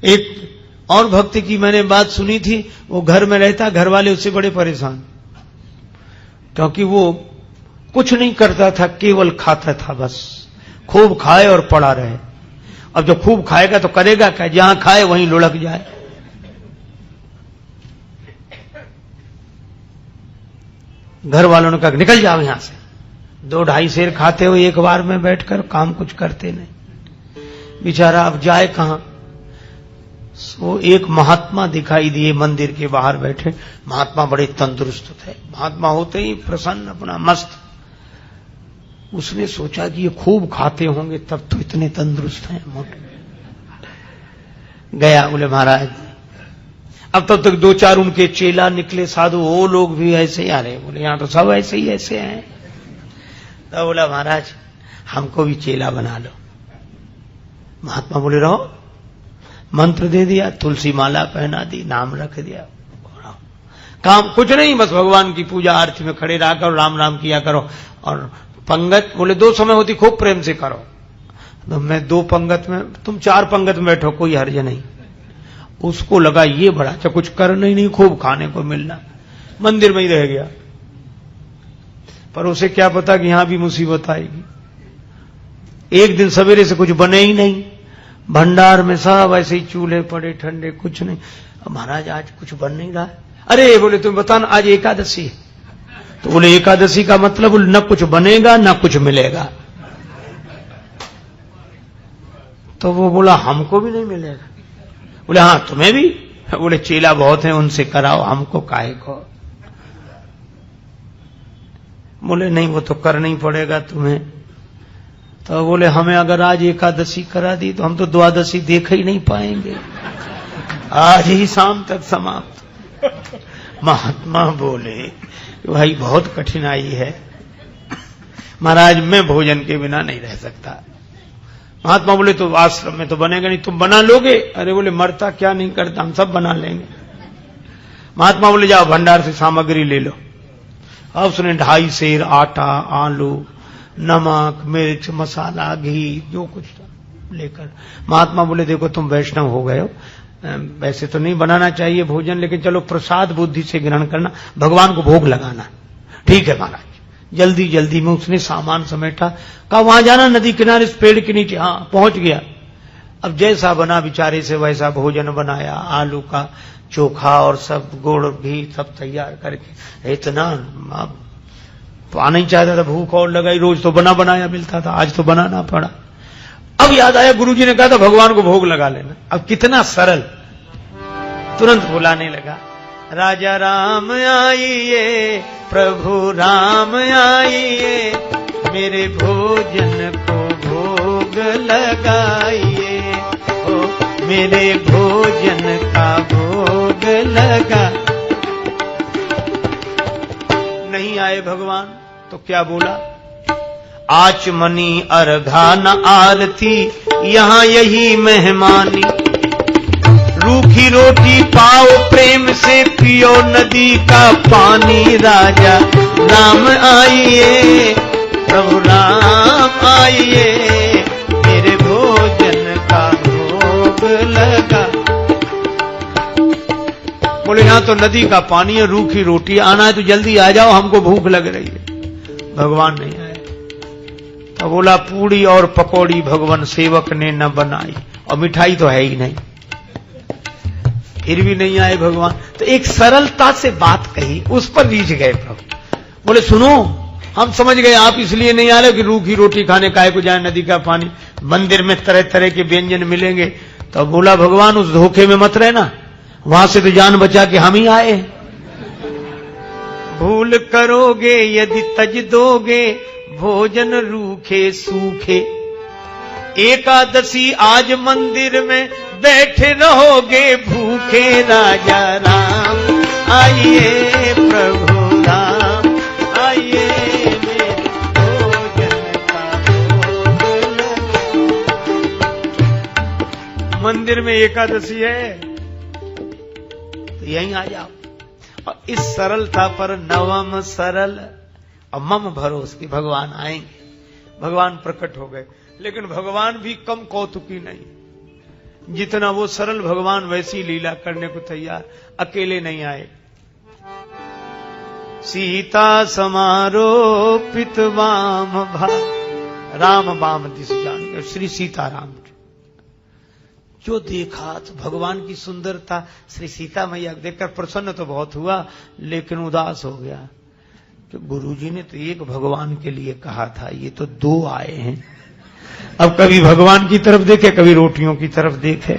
एक और भक्त की मैंने बात सुनी थी, वो घर में रहता, घर वाले उससे बड़े परेशान, क्योंकि वो कुछ नहीं करता था, केवल खाता था बस, खूब खाए और पड़ा रहे। अब जब खूब खाएगा तो करेगा क्या, जहां खाए वहीं लुढ़क जाए। घर वालों ने कहा निकल जाओ यहां से, 2-2.5 सेर खाते हो एक बार में बैठकर, काम कुछ करते नहीं। बेचारा अब जाए कहां। सो एक महात्मा दिखाई दिए मंदिर के बाहर बैठे। महात्मा बड़े तंदुरुस्त थे, महात्मा होते ही प्रसन्न, अपना मस्त। उसने सोचा कि ये खूब खाते होंगे तब तो इतने तंदुरुस्त हैं, मोटे। गया, बोले महाराज, अब तब तक 2-4 उनके चेला निकले साधु, वो लोग भी ऐसे ही आ रहे। बोले यहां तो सब ऐसे ही ऐसे हैं। तो बोला महाराज हमको भी चेला बना लो। महात्मा बोले रहो। मंत्र दे दिया, तुलसी माला पहना दी, नाम रख दिया, काम कुछ नहीं, बस भगवान की पूजा आरती में खड़े रहा करो, राम राम किया करो। और पंगत बोले 2 समय होती, खूब प्रेम से करो। तो मैं 2 पंगत में, तुम 4 पंगत में बैठो, कोई हर्ज नहीं। उसको लगा ये बड़ा अच्छा, कुछ करना ही नहीं, खूब खाने को मिलना, मंदिर में ही रह गया। पर उसे क्या पता कि यहां भी मुसीबत आएगी। एक दिन सवेरे से कुछ बने ही नहीं, भंडार में सब ऐसे ही चूल्हे पड़े ठंडे, कुछ नहीं। अब महाराज आज कुछ बन नहीं रहा। अरे बोले तुम बताना, आज एकादशी है। तो बोले एकादशी का मतलब न कुछ बनेगा न कुछ मिलेगा। तो वो बोला हमको भी नहीं मिलेगा। बोले हाँ तुम्हें भी। बोले चेला बहुत हैं, उनसे कराओ, हमको काहे को। बोले नहीं वो तो करना ही पड़ेगा तुम्हें। तो बोले हमें अगर आज एकादशी करा दी तो हम तो द्वादशी देख ही नहीं पाएंगे, आज ही शाम तक समाप्त। महात्मा बोले भाई बहुत कठिनाई है महाराज, मैं भोजन के बिना नहीं रह सकता। महात्मा बोले तो आश्रम में तो बनेगा नहीं, तुम बना लोगे। अरे बोले मरता क्या नहीं करता, हम सब बना लेंगे। महात्मा बोले जाओ भंडार से सामग्री ले लो। अब उसने 2.5 सेर आटा, आलू, नमक, मिर्च, मसाला, घी, जो कुछ था लेकर। महात्मा बोले देखो तुम वैष्णव हो गए हो, वैसे तो नहीं बनाना चाहिए भोजन, लेकिन चलो प्रसाद बुद्धि से ग्रहण करना, भगवान को भोग लगाना। ठीक है महाराज। जल्दी जल्दी में उसने सामान समेटा, कहा वहां जाना नदी किनारे इस पेड़ के नीचे। हाँ पहुंच गया। अब जैसा बना बेचारे से वैसा भोजन बनाया, आलू का चोखा और सब गुड़ घी सब तैयार करके। इतना पाना ही चाहता था, भूख और लगाई, रोज तो बना बनाया मिलता था, आज तो बनाना पड़ा। अब याद आया गुरुजी ने कहा था भगवान को भोग लगा लेना। अब कितना सरल, तुरंत बुलाने लगा, राजा राम आइए, प्रभु राम आइए, मेरे भोजन को भोग लगाइए, ओ मेरे भोजन का भोग लगा। नहीं आए भगवान तो क्या बोला, आचमनी अर्घा न आरती, यहां यही मेहमानी, रूखी रोटी पाओ प्रेम से, पियो नदी का पानी, राजा राम आइए, प्रभु राम आइए, मेरे भोजन का भोग लगा। बोले यहां तो नदी का पानी है, रूखी रोटी, आना है तो जल्दी आ जाओ, हमको भूख लग रही है। भगवान नहीं आए। तो बोला पूड़ी और पकौड़ी भगवान सेवक ने न बनाई, और मिठाई तो है ही नहीं। फिर भी नहीं आए भगवान। तो एक सरलता से बात कही, उस पर रीझ गए प्रभु। बोले सुनो, हम समझ गए आप इसलिए नहीं आ रहे कि रूखी रोटी खाने काहे को जाए, नदी का पानी, मंदिर में तरह तरह के व्यंजन मिलेंगे। तो बोला भगवान उस धोखे में मत रहना, वहां से तो जान बचा के हम ही आए। भूल करोगे यदि तज दोगे, भोजन रूखे सूखे, एकादशी आज मंदिर में बैठे रहोगे भूखे, राजा राम आइए, प्रभु राम आइए, मेरे भोजन का भोग लगा। मंदिर में एकादशी है तो यहीं आ जाओ। और इस सरलता पर नवम सरल और मम भरोस की भगवान आएंगे। भगवान प्रकट हो गए, लेकिन भगवान भी कम कौतुकी नहीं। जितना वो सरल भगवान वैसी लीला करने को तैयार, अकेले नहीं आए। सीता समारोपित वाम राम वाम दिस जान, श्री सीताराम जो देखा तो भगवान की सुंदरता, श्री सीता मैया देखकर प्रसन्न तो बहुत हुआ, लेकिन उदास हो गया कि गुरुजी ने तो एक भगवान के लिए कहा था, ये तो दो आए हैं। अब कभी भगवान की तरफ देखे, कभी रोटियों की तरफ देखे।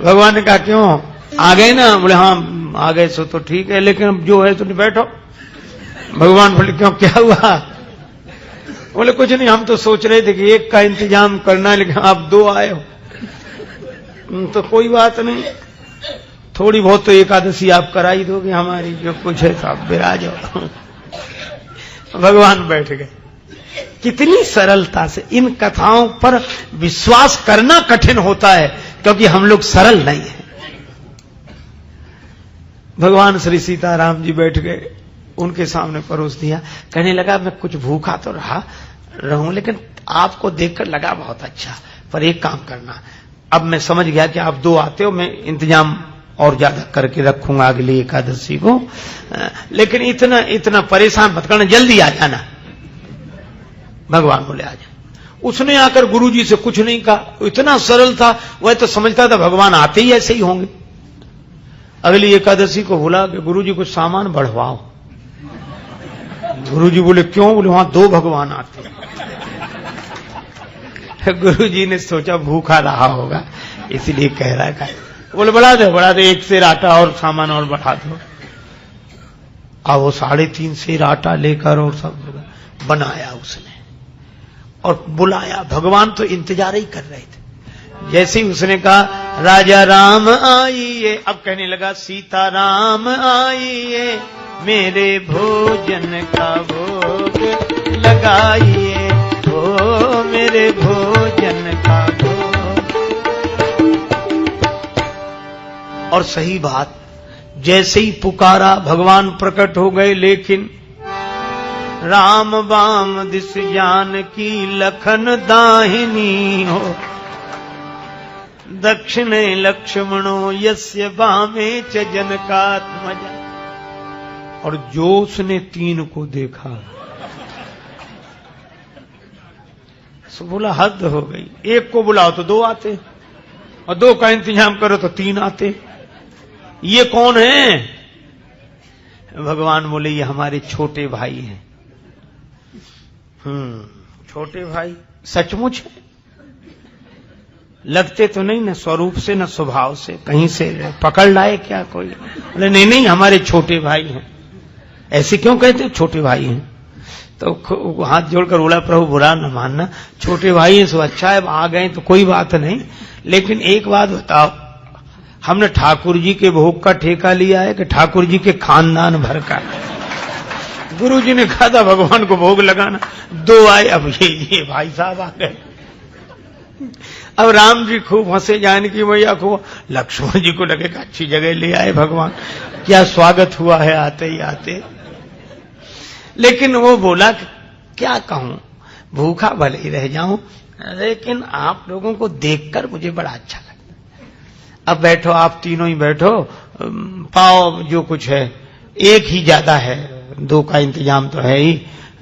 भगवान ने कहा क्यों आ गए ना? बोले हाँ आ गए सो तो ठीक है, लेकिन अब जो है तो बैठो। भगवान बोले क्यों, क्या हुआ? बोले कुछ नहीं, हम तो सोच रहे थे कि एक का इंतजाम करना है, लेकिन आप दो आए हो तो कोई बात नहीं, थोड़ी बहुत तो एकादशी आप करा ही दोगे हमारी, जो कुछ है तो आप विराज हो। भगवान बैठ गए। कितनी सरलता से इन कथाओं पर विश्वास करना कठिन होता है, क्योंकि हम लोग सरल नहीं हैं। भगवान श्री सीताराम जी बैठ गए, उनके सामने परोस दिया। कहने लगा मैं कुछ भूखा तो रहूं, लेकिन आपको देखकर लगा बहुत अच्छा, पर एक काम करना, अब मैं समझ गया कि आप दो आते हो, मैं इंतजाम और ज्यादा करके रखूंगा अगली एकादशी को, लेकिन इतना परेशान मत करना, जल्दी आ जाना। भगवान बोले आ जा। उसने आकर गुरुजी से कुछ नहीं कहा, इतना सरल था, वह तो समझता था भगवान आते ही ऐसे ही होंगे। अगली एकादशी को बोला कि गुरुजी कुछ सामान बढ़वाओ। गुरुजी बोले क्यों? बोले वहां दो भगवान आते हैं। गुरुजी ने सोचा भूखा रहा होगा, इसलिए कह रहा है। बोले बढ़ा दे, एक सेर आटा और सामान और बढ़ा दो। अब वो 3.5 सेर आटा लेकर और सब बनाया उसने और बुलाया। भगवान तो इंतजार ही कर रहे थे। जैसे ही उसने कहा राजा राम आइए, अब कहने लगा सीता राम आइए, मेरे भोजन का भोग लगाइए, ओ मेरे भोजन का भोग। और सही बात, जैसे ही पुकारा भगवान प्रकट हो गए, लेकिन राम बाम दिस जान की लखन दाहिनी हो, दक्षिणे लक्ष्मणो यस्य बामे च जनकात्मजा। और जो उसने 3 को देखा सो बोला हद हो गई, एक को बुलाओ तो 2 आते, और 2 का इंतजाम करो तो 3 आते, ये कौन है? भगवान बोले ये हमारे छोटे भाई हैं। छोटे भाई सचमुच है? लगते तो नहीं न स्वरूप से न स्वभाव से, कहीं से पकड़ लाए क्या कोई? बोले नहीं हमारे छोटे भाई हैं। ऐसे क्यों कहते? छोटे भाई हैं। तो हाथ जोड़कर बोला प्रभु बुरा न मानना, छोटे भाई हैं सो अच्छा है, आ गए तो कोई बात नहीं, लेकिन एक बात बताओ, हमने ठाकुर जी के भोग का ठेका लिया है कि ठाकुर जी के खानदान भर का? गुरु जी ने कहा था भगवान को भोग लगाना, 2 आए, अब ये भाई साहब आ गए। अब राम जी खूब हंसे, जानकी मैया को, लक्ष्मण जी को लगेगा अच्छी जगह ले आए भगवान, क्या स्वागत हुआ है आते ही आते। लेकिन वो बोला क्या कहूं, भूखा भले ही रह जाऊं, लेकिन आप लोगों को देखकर मुझे बड़ा अच्छा लगता। अब बैठो, आप तीनों ही बैठो, पाओ जो कुछ है, एक ही ज्यादा है, 2 का इंतजाम तो है ही।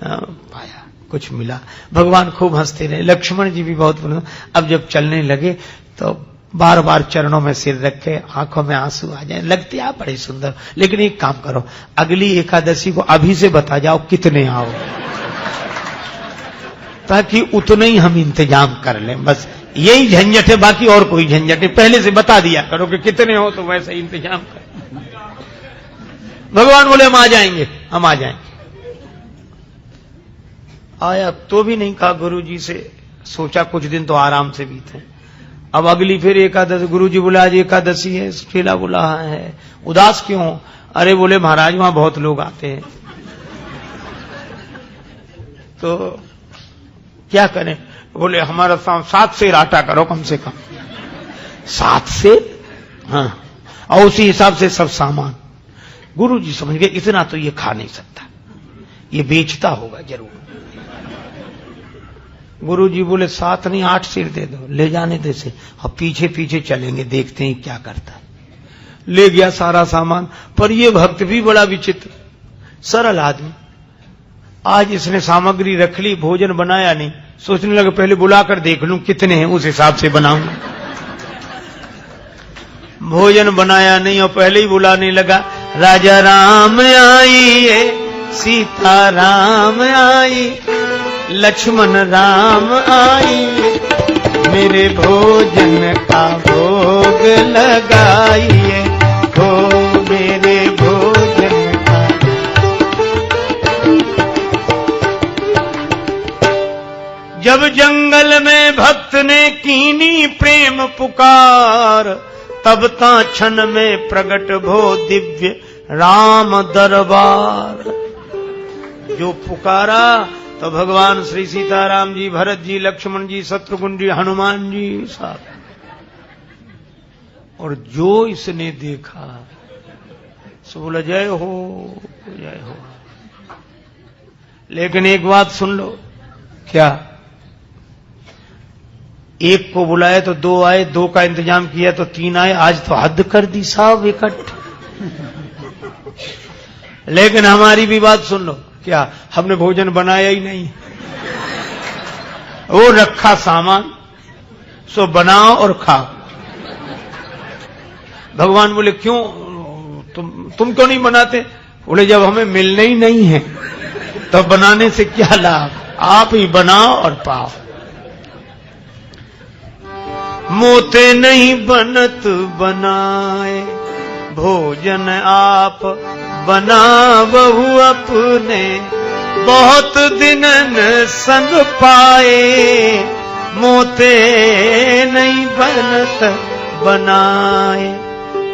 पाया कुछ मिला। भगवान खूब हंसते रहे, लक्ष्मण जी भी बहुत बोले। अब जब चलने लगे तो बार बार चरणों में सिर रख के आंखों में आंसू आ जाए, लगते आप बड़े सुंदर, लेकिन एक काम करो, अगली एकादशी को अभी से बता जाओ कितने आओ, ताकि उतने ही हम इंतजाम कर लें। बस यही झंझट है, बाकी और कोई झंझट नहीं, पहले से बता दिया करो कि कितने हो, तो वैसे ही इंतजाम कर। भगवान बोले हम आ जाएंगे, हम आ जाएंगे। आया तो भी नहीं कहा गुरु जी से, सोचा कुछ दिन तो आराम से बीते। अब अगली फिर एकादशी, गुरु जी बोला आज एकादशी है, ठेला बोला है, उदास क्यों? अरे बोले महाराज वहां बहुत लोग आते हैं, तो क्या करें? बोले हमारा 7 सेर आटा करो कम से कम। 7 सेर? हाँ, और उसी हिसाब से सब सामान। गुरु जी समझ गए इतना तो ये खा नहीं सकता, ये बेचता होगा जरूर। गुरुजी बोले 7 नहीं 8 सिर दे दो, ले जाने दे से, अब पीछे पीछे चलेंगे, देखते हैं क्या करता है। ले गया सारा सामान। पर ये भक्त भी बड़ा विचित्र, सरल आदमी। आज इसने सामग्री रख ली, भोजन बनाया नहीं, सोचने लगा पहले बुलाकर देख लूं कितने हैं, उस हिसाब से बनाऊंगा। भोजन बनाया नहीं और पहले ही बुलाने लगा, राजा राम आइए, सीता राम आई, लक्ष्मण राम आइए, मेरे भोजन का भोग लगाइए, हो मेरे भोजन का। जब जंगल में भक्त ने कीनी प्रेम पुकार, तब ता क्षण में प्रगट भो दिव्य राम दरबार। जो पुकारा तो भगवान श्री सीताराम जी, भरत जी, लक्ष्मण जी, शत्रुघ्न जी, हनुमान जी साहब। और जो इसने देखा सो बोला जय हो जय हो। लेकिन एक बात सुन लो, क्या? एक को बुलाए तो 2 आए, 2 का इंतजाम किया तो 3 आए, आज तो हद कर दी साहब इकट्ठे। लेकिन हमारी भी बात सुन लो, क्या हमने भोजन बनाया ही नहीं, वो रखा सामान, सो बनाओ और खाओ। भगवान बोले क्यों, तुम क्यों नहीं बनाते? बोले जब हमें मिलने ही नहीं है तो बनाने से क्या लाभ, आप ही बनाओ और पाओ। मोते नहीं बनत बनाए, भोजन आप बनावहु अपने, बहुत दिनन संग पाए, मोते नहीं बनत बनाए,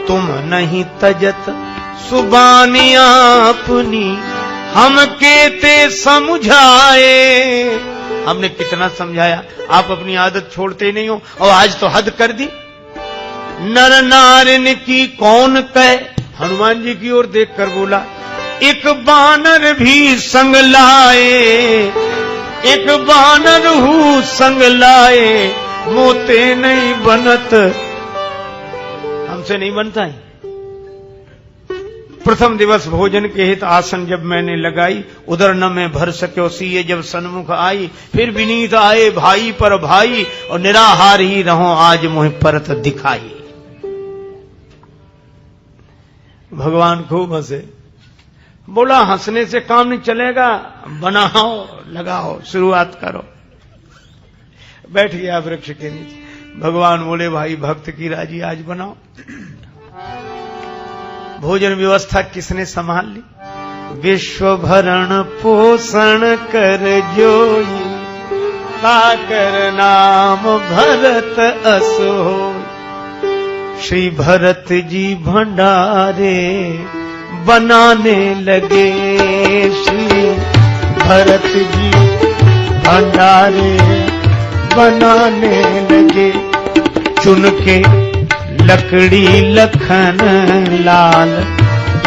तुम नहीं तजत सुबानी अपनी, हम केते समझाए। हमने कितना समझाया, आप अपनी आदत छोड़ते नहीं हो, और आज तो हद कर दी। नर नारिन की कौन कहे, हनुमान जी की ओर देखकर बोला, एक बानर भी संग लाए, एक बानर हूँ संग लाए, मोते नहीं बनत, हमसे नहीं बनता है। प्रथम दिवस भोजन के हित आसन जब मैंने लगाई, उधर न मैं भर सक्यो सीए जब सन्मुख आई, फिर विनीत आए भाई पर भाई, और निराहार ही रहो आज मुझे परत दिखाई। भगवान खूब हंसे, बोला हंसने से काम नहीं चलेगा, बनाओ लगाओ शुरुआत करो। बैठ गया वृक्ष के नीचे। भगवान बोले भाई भक्त की राजी आज बनाओ। भोजन व्यवस्था किसने संभाल ली? विश्व भरण पोषण कर जोई, ताकर नाम भरत असोई। श्री भरत जी भंडारे बनाने लगे, श्री भरत जी भंडारे बनाने लगे, चुन के लकड़ी लखन लाल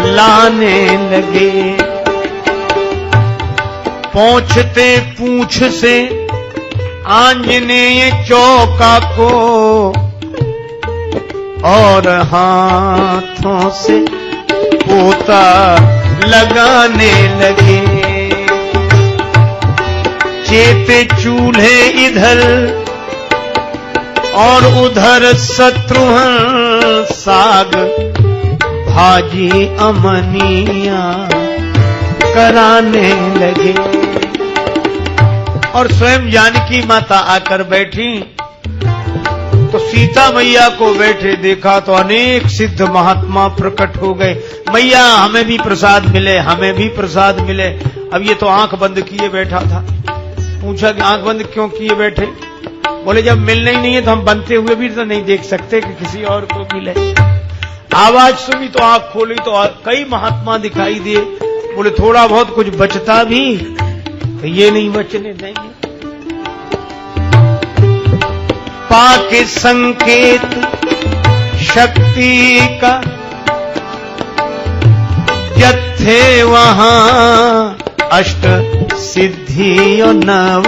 लाने लगे। पहुंचते पूंछ से आंजनेय चौका को, और हाथों से पोता लगाने लगे। चेते चूल्हे इधर और उधर शत्रुघ्न, साग भाजी अमनिया कराने लगे। और स्वयं जानकी माता आकर बैठी तो सीता मैया को बैठे देखा तो अनेक सिद्ध महात्मा प्रकट हो गए। मैया हमें भी प्रसाद मिले, हमें भी प्रसाद मिले। अब ये तो आंख बंद किए बैठा था। पूछा कि आंख बंद क्यों किए बैठे? बोले जब मिलना ही नहीं है तो हम बनते हुए भी तो नहीं देख सकते कि किसी और को मिले। आवाज सुनी तो आंख खोली तो कई महात्मा दिखाई दिए। बोले थोड़ा बहुत कुछ बचता भी तो ये नहीं बचने देंगे। पाके संकेत शक्ति का जत्थे वहां अष्ट सिद्धि और नव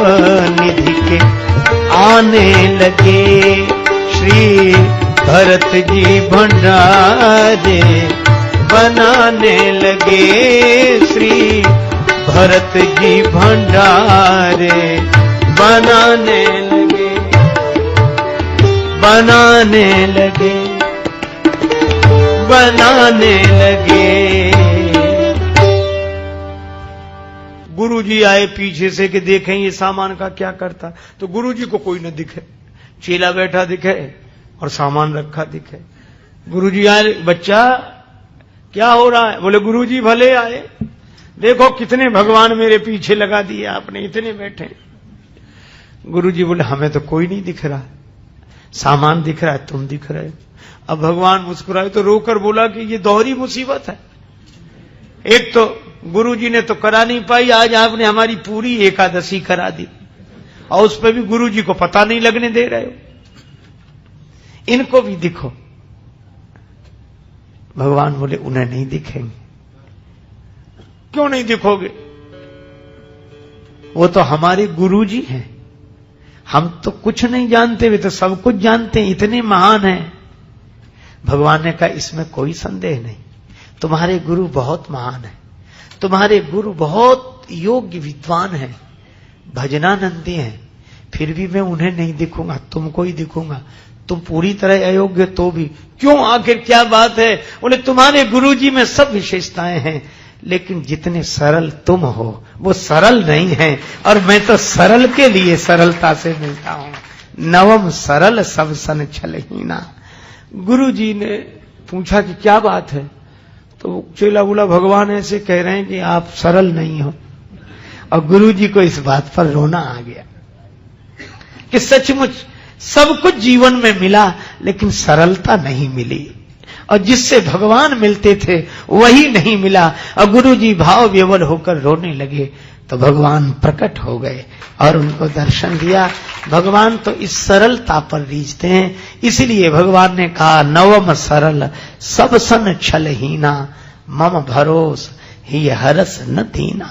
निधि के आने लगे। श्री भरत जी भंडारे बनाने लगे। श्री भरत जी भंडारे बनाने लगे, बनाने लगे, बनाने लगे। गुरुजी आए पीछे से कि देखें ये सामान का क्या करता। तो गुरुजी को कोई न दिखे, चेला बैठा दिखे और सामान रखा दिखे। गुरुजी आए, बच्चा क्या हो रहा है? बोले गुरुजी भले आए, देखो कितने भगवान मेरे पीछे लगा दिए आपने, इतने बैठे। गुरुजी बोले हमें तो कोई नहीं दिख रहा, सामान दिख रहा है, तुम दिख रहे हो। अब भगवान मुस्कुराए तो रोकर बोला कि ये दोहरी मुसीबत है। एक तो गुरुजी ने तो करा नहीं पाई, आज आपने हमारी पूरी एकादशी करा दी और उस पर भी गुरुजी को पता नहीं लगने दे रहे हो। इनको भी दिखो। भगवान बोले उन्हें नहीं दिखेंगे। क्यों नहीं दिखोगे? वो तो हमारे गुरुजी हैं, हम तो कुछ नहीं जानते, वे तो सब कुछ जानते हैं, इतने महान हैं। भगवान ने कहा इसमें कोई संदेह नहीं, तुम्हारे गुरु बहुत महान है, तुम्हारे गुरु बहुत योग्य विद्वान हैं, भजनानंदी हैं, फिर भी मैं उन्हें नहीं दिखूंगा, तुमको ही दिखूंगा। तुम पूरी तरह अयोग्य तो भी। क्यों, आखिर क्या बात है? बोले तुम्हारे गुरुजी में सब विशेषताएं हैं, लेकिन जितने सरल तुम हो वो सरल नहीं है, और मैं तो सरल के लिए सरलता से मिलता हूं। नवम सरल सब सन छलहीना। गुरुजी ने पूछा कि क्या बात है? तो चेला बोला भगवान ऐसे कह रहे हैं कि आप सरल नहीं हो। और गुरुजी को इस बात पर रोना आ गया कि सचमुच सब कुछ जीवन में मिला, लेकिन सरलता नहीं मिली, और जिससे भगवान मिलते थे वही नहीं मिला। और गुरुजी भाव विवल होकर रोने लगे तो भगवान प्रकट हो गए और उनको दर्शन दिया। भगवान तो इस सरलता पर रीझते हैं, इसलिए भगवान ने कहा नवम सरल सब सन छलहीना, मम भरोस ही हरस न दीना।